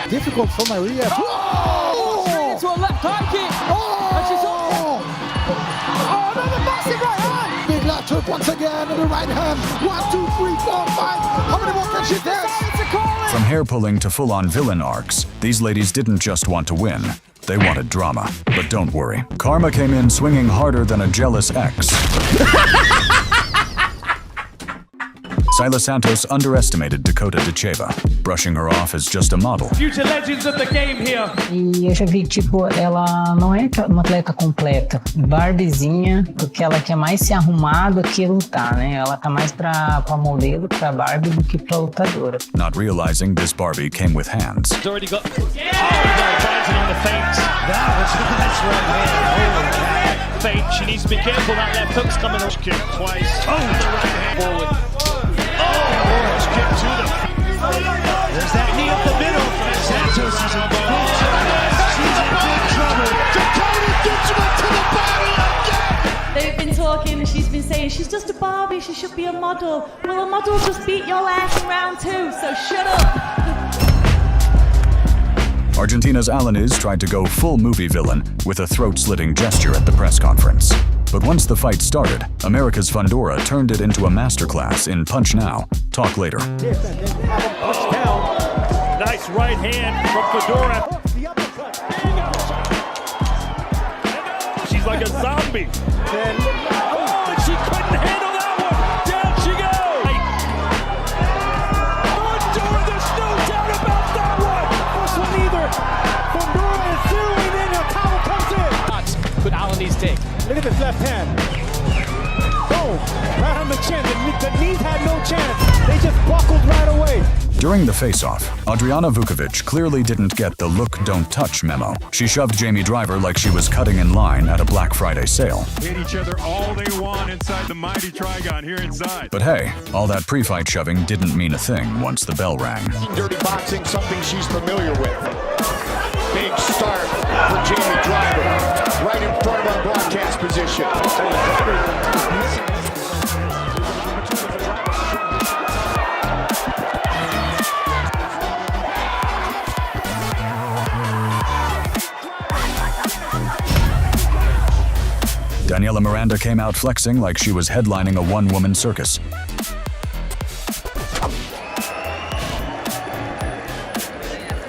Difficult for Maria. Oh! Straight into a left high kick. And she's Oh! Oh, another massive right hand. Big left hook once again and the right hand. 1, 2, 3, 4, 5. How many more can she take? From hair pulling to full-on villain arcs, these ladies didn't just want to win. They wanted drama. But don't worry, karma came in swinging harder than a jealous ex. Sila Santos underestimated Dakota Decheva, brushing her off as just a model. Future legends of the game here. E eu já vi que, tipo, ela não é uma atleta completa. Barbiezinha, porque ela quer mais se arrumar do que lutar, né? Ela tá mais pra modelo, pra Barbie, do que pra lutadora. Not realizing this Barbie came with hands. He's already got... Oh, no, finds it on the feint. That was nice right hand. Feint, she needs to be careful, that left hook's coming up. Kick twice. Oh, the right hand forward. Oh, kick to the... There's that knee up the middle. Santos is in big trouble. She's in big trouble. Dakota gets her to the body again. They've been talking and she's been saying she's just a Barbie, she should be a model. Well, a model just beat your ass in round 2, so shut up. Argentina's Alanis tried to go full movie villain with a throat-slitting gesture at the press conference. But once the fight started, America's Fundora turned it into a masterclass in Punch Now, Talk Later. Nice right hand from Fedora. She's like a zombie. Oh, she couldn't handle that one. Down she goes. Fedora, there's no doubt about that one. First one either. Fundora is zeroing in. Her counter comes in. Could Alanis take? Look at this left hand. Boom. Right on the chin. The knees had no chance. They just buckled right away. During the face-off, Adriana Vukovic clearly didn't get the look, don't touch memo. She shoved Jamie Driver like she was cutting in line at a Black Friday sale. Hit each other all they want inside the mighty Trigon here inside. But hey, all that pre-fight shoving didn't mean a thing once the bell rang. Dirty boxing, something she's familiar with. Big start for Jamie Driver, right in front of our broadcast position. Daniela Miranda came out flexing like she was headlining a one-woman circus.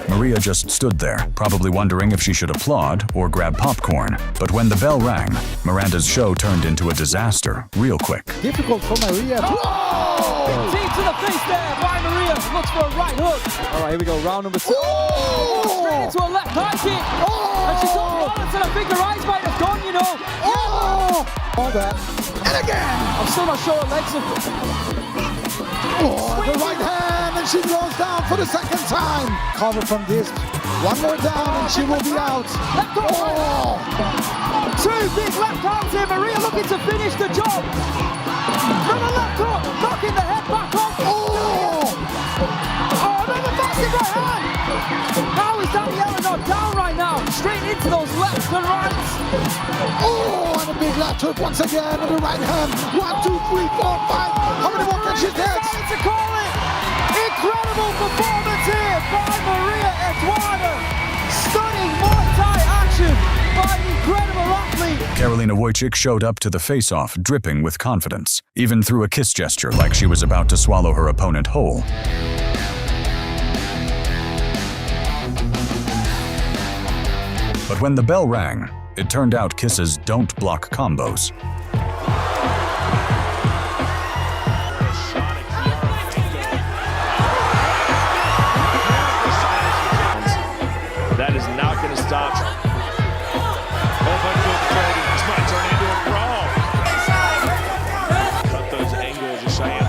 Maria just stood there, probably wondering if she should applaud or grab popcorn. But when the bell rang, Miranda's show turned into a disaster real quick. Difficult for Maria. Oh! Team to the face there by Maria. Looks for a right hook. All right, here we go. Round number 2. Oh! Straight into a left high kick. Oh! And she's on balance and I think her eyes might have gone, you know. Oh! All that. And again. I'm still not sure her legs are... Oh, the right hand, and she goes down for the second time. Cover from this. One more down, and she will be out. Left hook. Oh! 2 big left hands here. Maria looking to finish the job. Another left hook. Knocking the head back off. Oh! Oh, another massive right hand. How is Daniela not down right now? Straight into those lefts and rights. Oh, and a big left hook once again, and the right hand. 1, 2, 3, 4, 5. How many more can she take? To call it. Incredible performance here by Maria Eduarda. Stunning Muay Thai action by an incredible athlete. Karolina Wojcik showed up to the face-off dripping with confidence, even threw a kiss gesture like she was about to swallow her opponent whole. But when the bell rang, it turned out kisses don't block combos. That is not going to stop. This might turn into a brawl. Cut those angles of Cheyenne.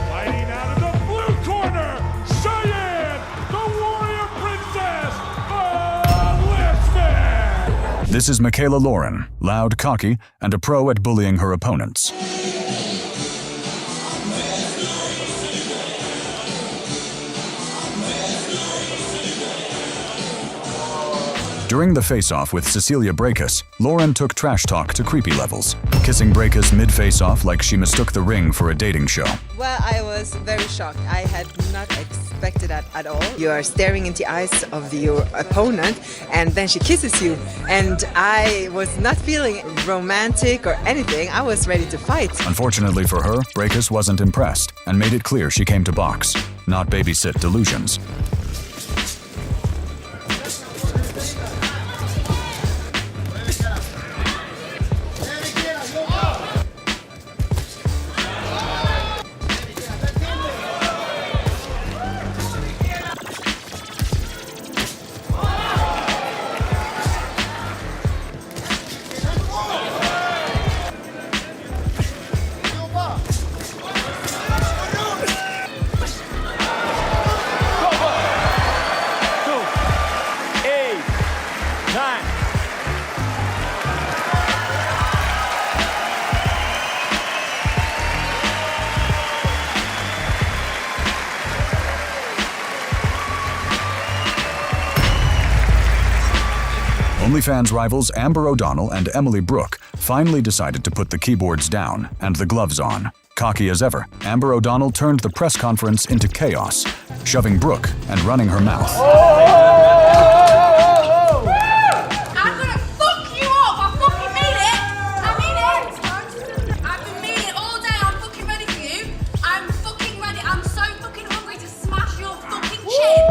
Fighting out of the blue corner, Cheyenne, the warrior princess of Lisbon. This is Michaela Lauren, loud, cocky, and a pro at bullying her opponents. During the face-off with Cecilia Brækhus, Lauren took trash talk to creepy levels, kissing Brækhus mid-face-off like she mistook the ring for a dating show. Well, I was very shocked. I had not expected that at all. You are staring into the eyes of your opponent, and then she kisses you. And I was not feeling romantic or anything. I was ready to fight. Unfortunately for her, Brækhus wasn't impressed and made it clear she came to box, not babysit delusions. OnlyFans rivals Amber O'Donnell and Emily Brooke finally decided to put the keyboards down and the gloves on. Cocky as ever, Amber O'Donnell turned the press conference into chaos, shoving Brooke and running her mouth. I'm gonna fuck you up! I fucking mean it! I mean it! I've been meaning it all day. I'm fucking ready for you. I'm fucking ready. I'm so fucking hungry to smash your fucking chin.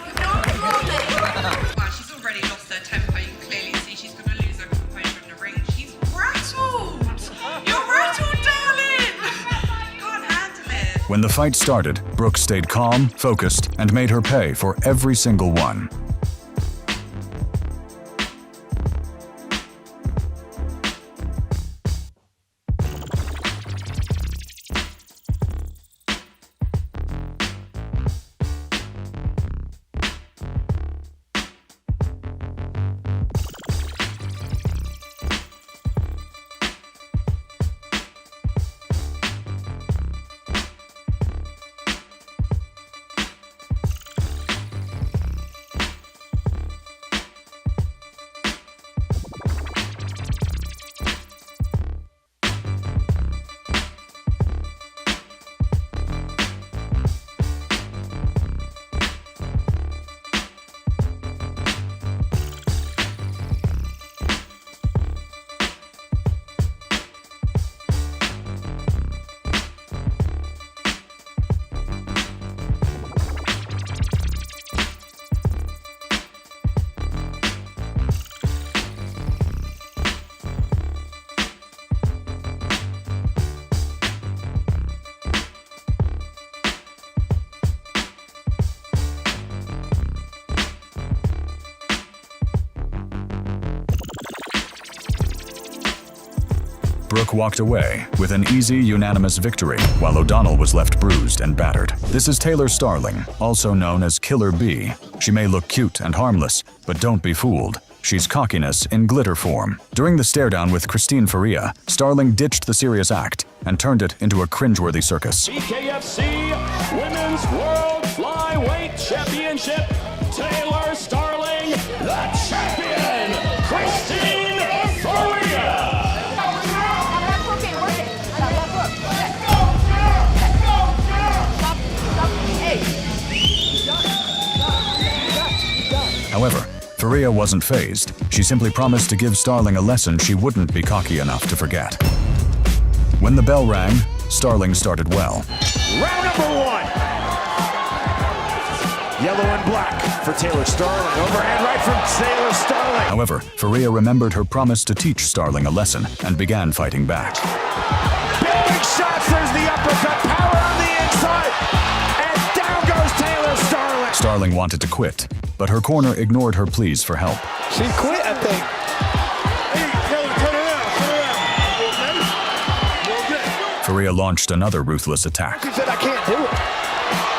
You're not wrong, mate. Wow, she's already lost her temper. You can clearly see she's going to lose her composure in the ring. She's rattled. You're rattled, darling. You can't handle it. When the fight started, Brooke stayed calm, focused, and made her pay for every single one. Brooke walked away with an easy, unanimous victory, while O'Donnell was left bruised and battered. This is Taylor Starling, also known as Killer B. She may look cute and harmless, but don't be fooled. She's cockiness in glitter form. During the stare-down with Christine Faria, Starling ditched the serious act and turned it into a cringeworthy circus. BKFC Women's World Flyweight Championship. Taylor Starling, the champion, Christine Faria. However, Faria wasn't fazed. She simply promised to give Starling a lesson she wouldn't be cocky enough to forget. When the bell rang, Starling started well. Round number one. Yellow and black for Taylor Starling. Overhand right from Taylor Starling. However, Faria remembered her promise to teach Starling a lesson and began fighting back. Big shots. There's the uppercut. Power on the inside. And down goes Taylor Starling. Starling wanted to quit, but her corner ignored her pleas for help. She quit, I think. Faria launched another ruthless attack. She said, I can't do it.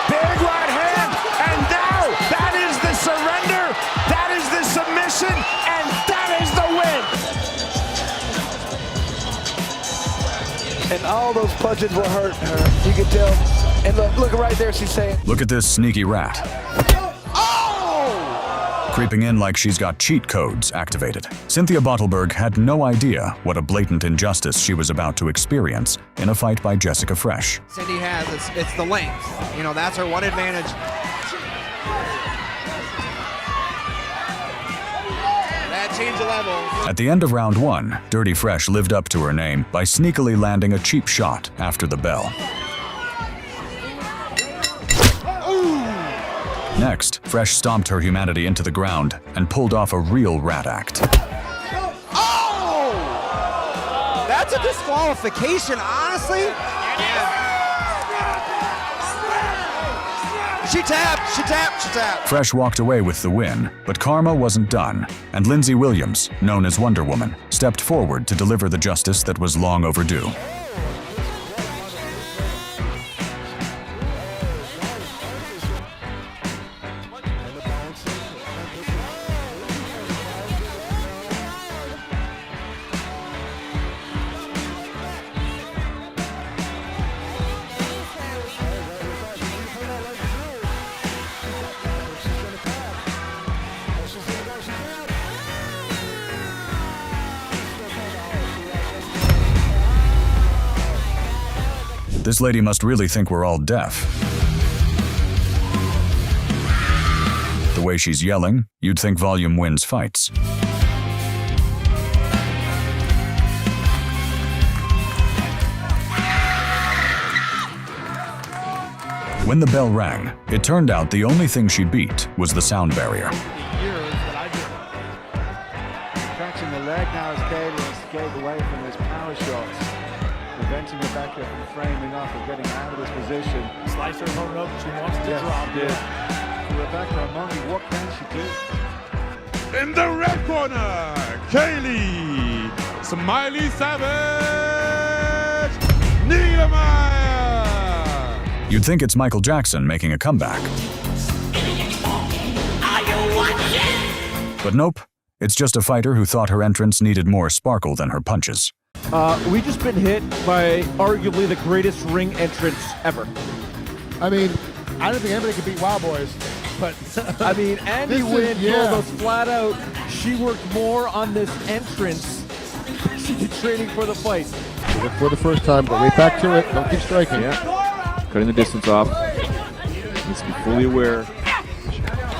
Big right hand. And now that is the surrender. That is the submission. And that is the win. And all those punches will hurt her. You can tell. And look right there, she's saying. Look at this sneaky rat. Oh! creeping in like she's got cheat codes activated. Cynthia Bottleberg had no idea what a blatant injustice she was about to experience in a fight by Jessica Fresh. Cindy has, it's the length. You know, that's her one advantage. That changed the levels. At the end of round 1, Dirty Fresh lived up to her name by sneakily landing a cheap shot after the bell. Next, Fresh stomped her humanity into the ground and pulled off a real rat act. Oh! That's a disqualification, honestly. She tapped. Fresh walked away with the win, but karma wasn't done, and Lindsay Williams, known as Wonder Woman, stepped forward to deliver the justice that was long overdue. This lady must really think we're all deaf. The way she's yelling, you'd think volume wins fights. When the bell rang, it turned out the only thing she beat was the sound barrier. Catching the leg now as Kaylee escaped away from his power shots, preventing Rebecca from framing up and getting out of this position. Slicer her up, she wants to drop it. Rebecca Amongi, what can she do? In the red corner, Kaylee Smiley Savage Niedermeyer. You'd think it's Michael Jackson making a comeback. But nope, it's just a fighter who thought her entrance needed more sparkle than her punches. We just been hit by arguably the greatest ring entrance ever. I mean, I don't think anybody could beat Wild Boys, but I mean, Andy Wynn told us flat out she worked more on this entrance than she did training for the fight. For the first time, but right back to it. Don't keep striking. Yeah. Cutting the distance off. Needs to be fully aware.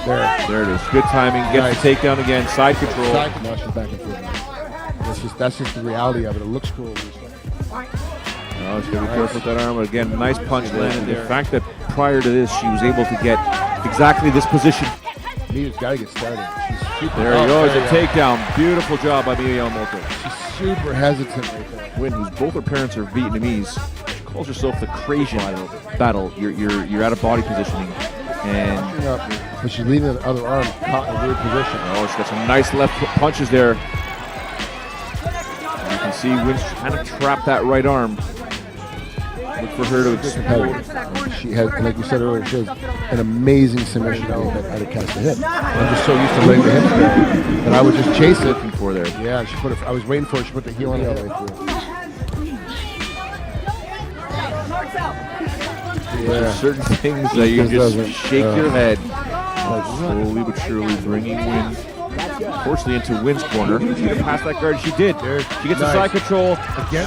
There it is. Good timing. Gets the takedown again. Side control. Back and forth. That's just the reality of it. It looks cool. Oh, she's got to be careful with that arm. But again, nice punch landed there. The fact that prior to this, she was able to get exactly this position. Mia's got to get started. There you go. It's a takedown. Beautiful job by Mia Yamamoto. She's super hesitant right there. Wynn, whose both her parents are Vietnamese, she calls herself the crazy battle. You're out of body positioning. And but she's leaving the other arm caught in a weird position. Oh, she's got some nice left punches there. And you can see Wynn's trying to trap that right arm. Look for her to explode. She has, like you said earlier, she has an amazing submission game how to catch the hip. I'm just so used to letting the hips go that I would just chase it. Looking for there. Yeah, she put it. I was waiting for her. She put the heel on the other way through. There's certain things that you just shake your head. Slowly but surely bringing Wynn, fortunately, into Wynn's corner. She could have passed that guard. She did. She gets the side control.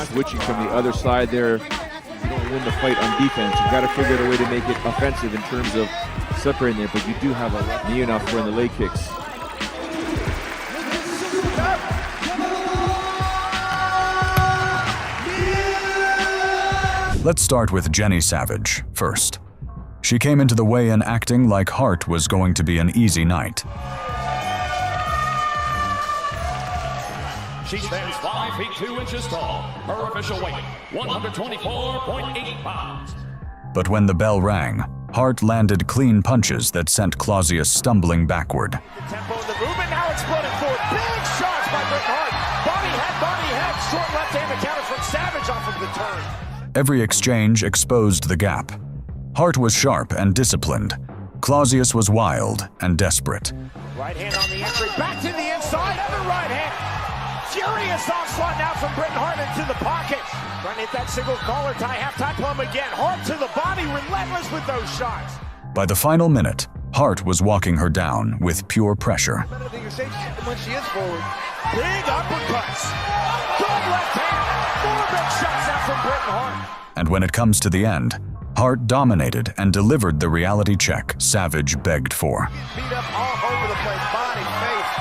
Switching from the other side there. You don't win the fight on defense. You've got to figure out a way to make it offensive in terms of separating there. But you do have a knee enough for in the leg kicks. Let's start with Jenny Savage first. She came into the weigh-in acting like Hart was going to be an easy night. She stands 5 feet 2 inches tall. Her official weight, 124.8 pounds. But when the bell rang, Hart landed clean punches that sent Clausius stumbling backward. Tempo in the movement, now exploding forward. Big shots by Bret Hart. Body head, short left hand counter from Savage off of the turn. Every exchange exposed the gap. Hart was sharp and disciplined. Clausius was wild and desperate. Right hand on the entry, back to the inside, other right hand. Furious onslaught now from Bret Hart into the pocket. Trying to hit that single collar tie, half-time plum again. Hart to the body, relentless with those shots. By the final minute, Hart was walking her down with pure pressure. When she is forward. Big uppercuts. Good left hand. More big shots out from Britain Hart. And when it comes to the end, Hart dominated and delivered the reality check Savage begged for. Beat up all over the place, body, face.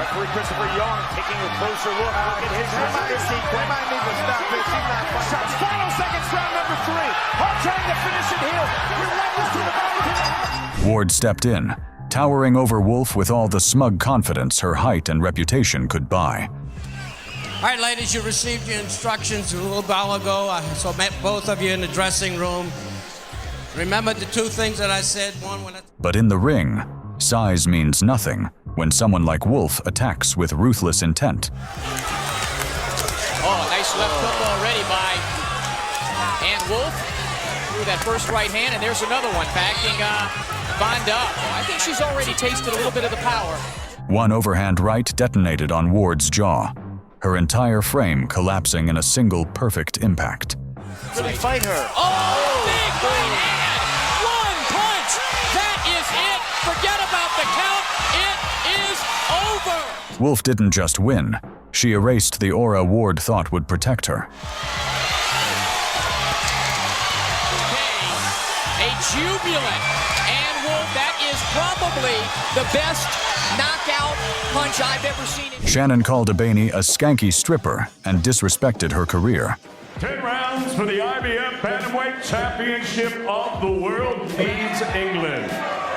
Referee Christopher Young taking a closer look. Look at his sequence. They might need to stop this. She's not fighting. Shots. Final seconds, round number 3. Hart trying to finish it here. Relentless to the body. Ward stepped in, towering over Wolf with all the smug confidence her height and reputation could buy. All right, ladies, you received your instructions a little while ago. I met both of you in the dressing room. Remember the 2 things that I said? One, when But in the ring, size means nothing when someone like Wolf attacks with ruthless intent. Oh, nice left hook already by Ann Wolf. Through that first right hand, and there's another one backing Vonda up. I think she's already tasted a little bit of the power. One overhand right detonated on Ward's jaw, her entire frame collapsing in a single perfect impact. Really fight her. Oh, big right hand! One punch! That is it! Forget about the count! It is over! Wolf didn't just win, she erased the aura Ward thought would protect her. A jubilant Ann Wolf. That is probably the best knockout punch I've ever seen. Shannon called Abaney a skanky stripper and disrespected her career. 10 rounds for the IBF Bantamweight Championship of the World leads England.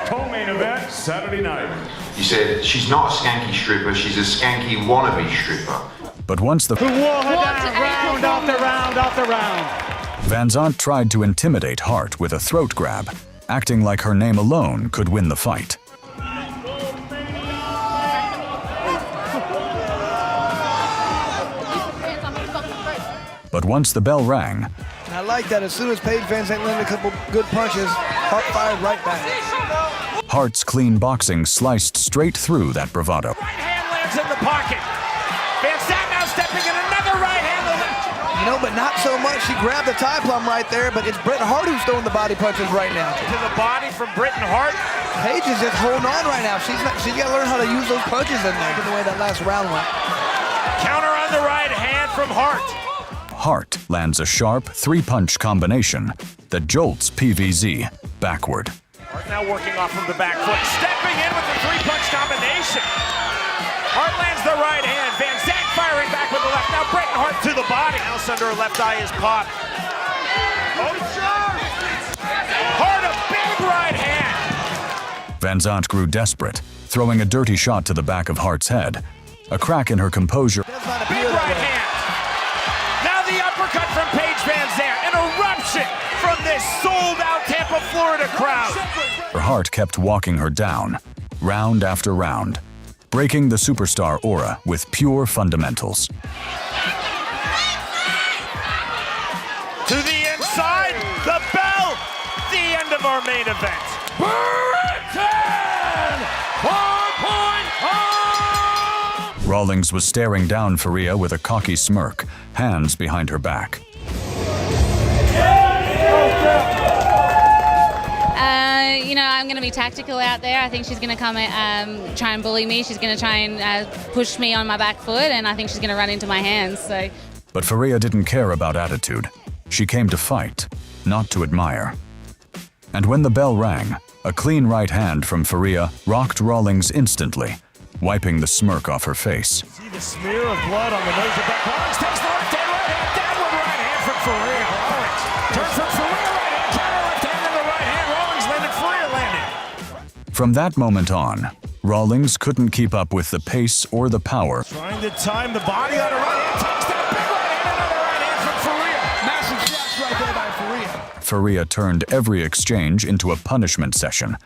Co-main event Saturday night. You said she's not a skanky stripper, she's a skanky wannabe stripper. But once the Who wore her down round after round after round. Van Zandt tried to intimidate Hart with a throat grab, acting like her name alone could win the fight. But once the bell rang, I like that. As soon as Paige Van Zandt landed a couple good punches, Hart fired right back. Hart's clean boxing sliced straight through that bravado. Right hand lands in the pocket. Van Zandt now stepping in another right hand. You know, but not so much. She grabbed the tie plum right there, but it's Britain Hart who's throwing the body punches right now. To the body from Britain Hart. Paige is just holding on right now. She's got to learn how to use those punches in there, the way that last round went. Counter on the right hand from Hart. Hart lands a sharp 3-punch combination that jolts PVZ backward. Hart now working off from the back foot, stepping in with the 3-punch combination. Hart lands the right hand. Van Zandt firing back with the left. Now Britain Hart to the body. Mouse under her left eye is popped. Oh, sure. Hart a big right hand. Van Zandt grew desperate, throwing a dirty shot to the back of Hart's head. A crack in her composure. Big right hand. Now the uppercut from Paige Van Zandt. An eruption from this sold-out Tampa, Florida crowd. Hart kept walking her down, round after round, breaking the superstar aura with pure fundamentals. To the inside, the bell, the end of our main event. Britain! 4-point home! Rawlings was staring down Faria with a cocky smirk, hands behind her back. You know, I'm going to be tactical out there. I think she's going to come and try and bully me. She's going to try and push me on my back foot, and I think she's going to run into my hands. So. But Faria didn't care about attitude. She came to fight, not to admire. And when the bell rang, a clean right hand from Faria rocked Rawlings instantly, wiping the smirk off her face. See the smear of blood on the nose of Beck. Rawlings takes the left hand, downward right hand from Faria. Rawlings turns from Faria, right hand, counter left hand in the right hand. Rawlings landed, Faria landed. From that moment on, Rawlings couldn't keep up with the pace or the power. Trying to time the body on her right hand, takes down big right hand, another right hand from Faria. Massive shots right there by Faria. Faria turned every exchange into a punishment session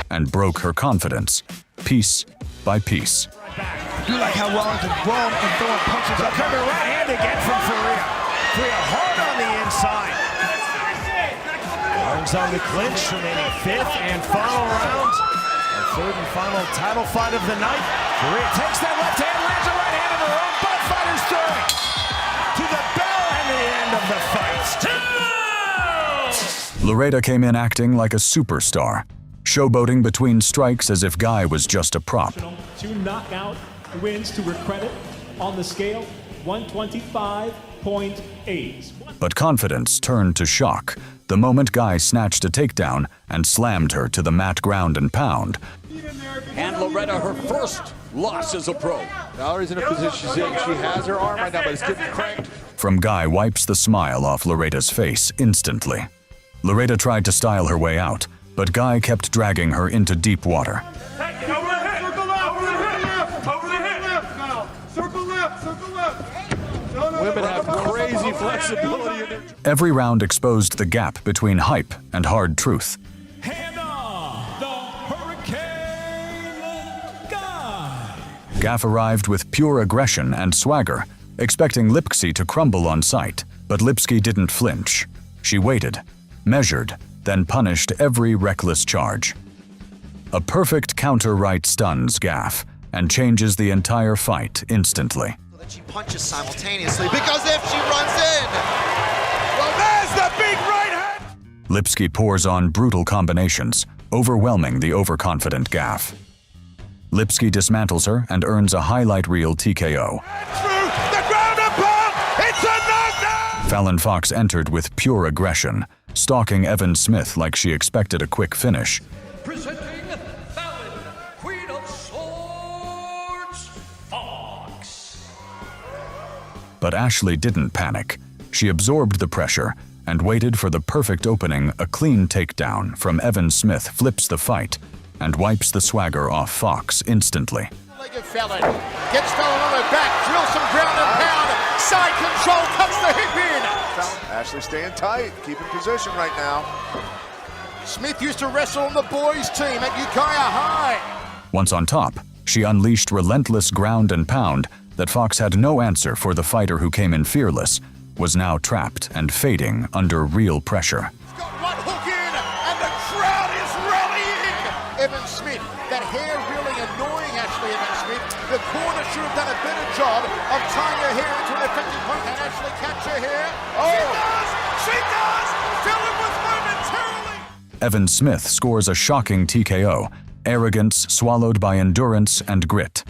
and broke her confidence, piece by piece. You like how Rawlings is wrong and throwing punches up. Cover right hand again from Faria. Faria hard on the inside. Rawlings on the clinch, remaining 5th and final round. Our 3rd and final title fight of the night. Faria takes that left hand, lands a right hand in the row. Both fighters throwing to the bell and the end of the fight. 2! Loretta came in acting like a superstar, showboating between strikes as if Guy was just a prop. 2 knockout wins to her credit on the scale, 125.8. But confidence turned to shock the moment Guy snatched a takedown and slammed her to the mat ground and pound. And Loretta, her first loss as a pro. Valerie's in a position she has her arm right now, but it's getting cranked. From Guy wipes the smile off Loretta's face instantly. Loretta tried to style her way out, but Guy kept dragging her into deep water. Women have crazy flexibility. Every round exposed the gap between hype and hard truth. Gaff arrived with pure aggression and swagger, expecting Lipsky to crumble on sight, but Lipsky didn't flinch. She waited, measured, then punished every reckless charge. A perfect counter right stuns Gaff and changes the entire fight instantly. She punches simultaneously because if she runs in, well, there's the big right hand. Lipsky pours on brutal combinations, overwhelming the overconfident Gaff. Lipsky dismantles her and earns a highlight reel TKO. The ground and pound, it's a knockdown! Fallon Fox entered with pure aggression, stalking Evan Smith like she expected a quick finish. Presenting Fallon, Queen of Swords, Fox. But Ashley didn't panic. She absorbed the pressure and waited for the perfect opening. A clean takedown from Evan Smith flips the fight and wipes the swagger off Fox instantly. Fallon gets Fallon on her back, drills some ground and pound, side control, cuts the hip in. Ashley staying tight, keeping position right now. Smith used to wrestle on the boys' team at Ukiah High. Once on top, she unleashed relentless ground and pound that Fox had no answer for. The fighter who came in fearless was now trapped and fading under real pressure. Right hook in, and the crowd is rallying. Evan Smith, that hair really annoying Ashley Evan Smith. The corner should have done a better job of tying her hair into an effective point. Can Ashley catch her hair? Oh! She does! Fallon was momentarily. Evan Smith scores a shocking TKO, arrogance swallowed by endurance and grit.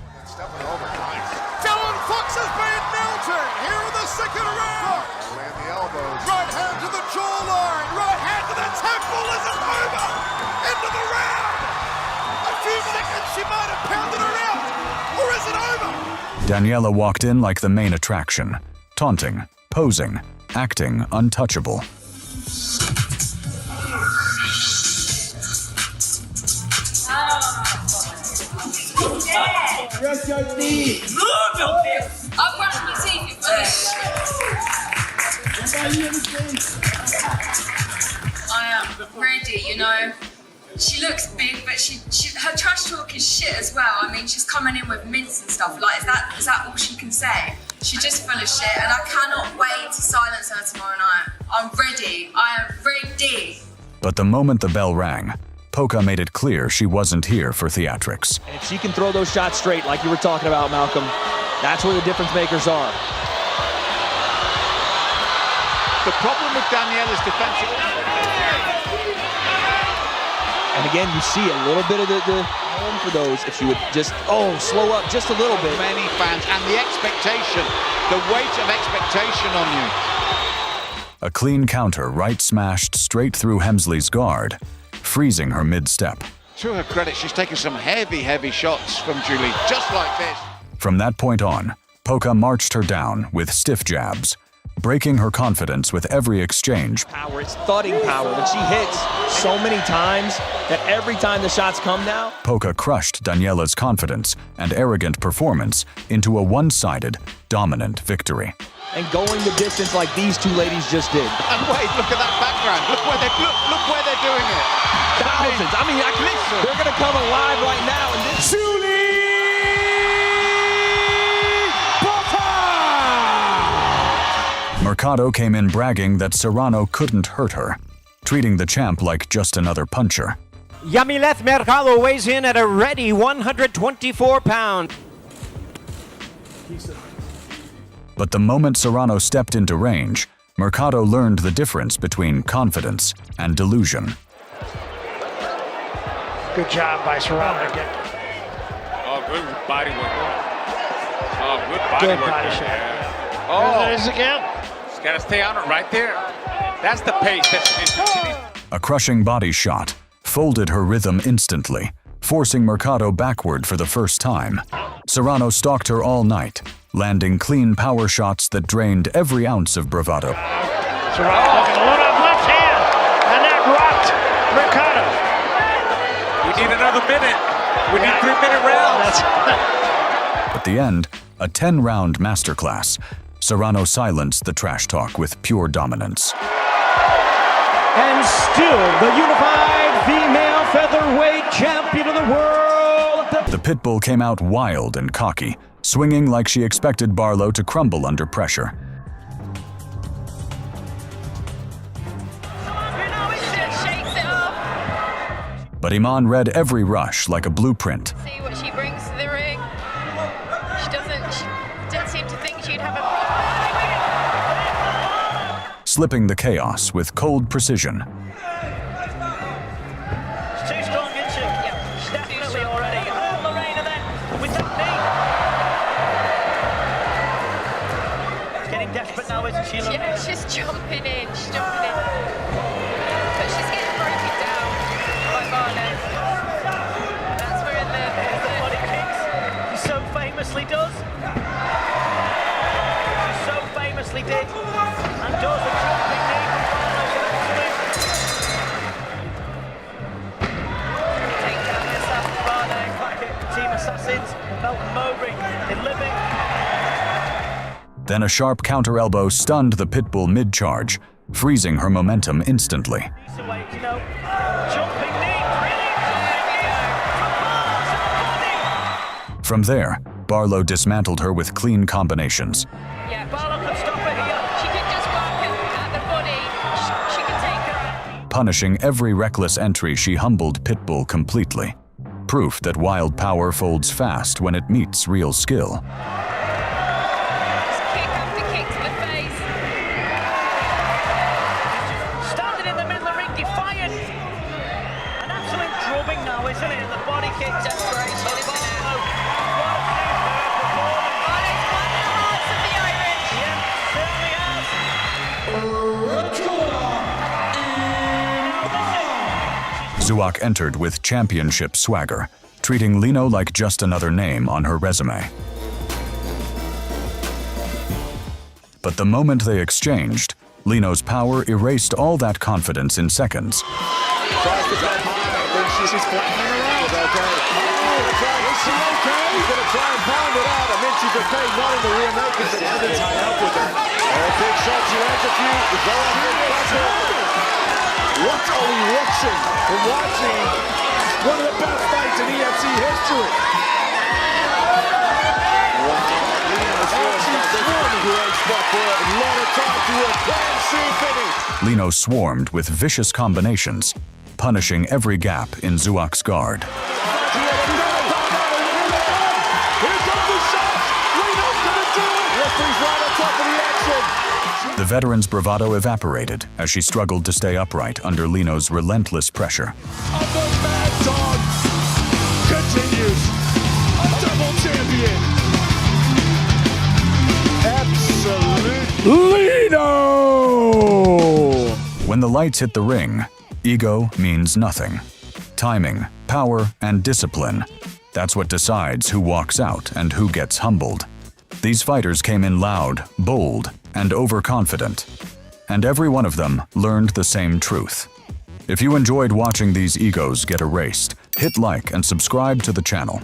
Fallon Fox has been melted. Here in the second round. Land the elbows. Right hand to the jawline. Right hand to the temple. Is it over? End of the round. A few seconds she might have pounded her out. Or is it over? Daniela walked in like the main attraction, taunting, posing, acting untouchable. Brush your teeth. Move your face. I'll brush my teeth, you I am ready, you know. She looks big, but her trash talk is shit as well. I mean, she's coming in with mints and stuff. Like, is that all she can say? She's just full of shit, and I cannot wait to silence her tomorrow night. I'm ready. I am ready. But the moment the bell rang, Polka made it clear she wasn't here for theatrics. And if she can throw those shots straight, like you were talking about, Malcolm, that's where the difference makers are. The problem with Daniela's defensive. And again, you see a little bit of the home for those if she would just, slow up just a little bit. Many fans, and the expectation, the weight of expectation on you. A clean counter right smashed straight through Hemsley's guard, freezing her mid-step. To her credit, she's taken some heavy shots from Julie, just like this. From that point on, Polka marched her down with stiff jabs, breaking her confidence with every exchange. Power, it's thudding power. When she hits so many times that every time the shots come now. Polka crushed Daniela's confidence and arrogant performance into a one-sided, dominant victory. And going the distance like these two ladies just did. And wait, look at that background. Look where they're doing it. Thousands. They're going to come alive right now. And this Mercado came in bragging that Serrano couldn't hurt her, treating the champ like just another puncher. Yamileth Mercado weighs in at a ready 124 pounds. But the moment Serrano stepped into range, Mercado learned the difference between confidence and delusion. Good job by Serrano. Oh, good body work. Oh, good body Good work. body there. shot. Oh, There it is again. she's got to stay on it right there. That's the pace that she needs. A crushing body shot folded her rhythm instantly, forcing Mercado backward for the first time. Serrano stalked her all night, landing clean power shots that drained every ounce of bravado. Serrano looking to load up left hand, and that rocked Mercado. We need another minute. We need 3-minute rounds. At the end, a 10-round masterclass. Serrano silenced the trash talk with pure dominance. And still the unified female featherweight champion of the world. The Pitbull came out wild and cocky, swinging like she expected Barlow to crumble under pressure. Shakes it off. But Iman read every rush like a blueprint. See what she brings to the ring. She didn't seem to think she'd have a problem. Slipping the chaos with cold precision. She's too strong, isn't she? Yeah, she's definitely already. Oh, Lorena then, with that knee. Getting desperate now, isn't she, Lorena? Yeah, she's jumping in. But she's getting broken down by Barlow. That's where the body kicks. She so famously does. She so famously did. And does a jumping knee from Barlow to take down the assassin Barlow. Back at Team Assassins, Melton Mowbray in living. Then a sharp counter elbow stunned the Pitbull mid-charge, freezing her momentum instantly. Jumping knee, brilliant. From there, Barlow dismantled her with clean combinations. Yeah, Barlow could stop it here. She could just work at the body. She could take her. Punishing every reckless entry, she humbled Pitbull completely. Proof that wild power folds fast when it meets real skill. Kick after kick to the face. Standing in the middle of the ring, defiant. An absolute drubbing now, isn't it? The body kick. Desperation, isn't it? Zuak entered with championship swagger, treating Lino like just another name on her resume. But the moment they exchanged, Lino's power erased all that confidence in seconds. Tries to come high. I think she's flattening her out. Is she okay? She's going to try and pound it out. I mean, she's okay not in the rear naked, but Evans tied up with her. And a big shot. She lands a few. The go on here. What are we watching? We're watching one of the best fights in EFC history. Lino swarmed with vicious combinations, punishing every gap in Zuak's guard. The veteran's bravado evaporated as she struggled to stay upright under Lino's relentless pressure. The Mad Dog continues. A double champion. Absolute Lino! When the lights hit the ring, ego means nothing. Timing, power, and discipline. That's what decides who walks out and who gets humbled. These fighters came in loud, bold, and overconfident. And every one of them learned the same truth. If you enjoyed watching these egos get erased, hit like and subscribe to the channel.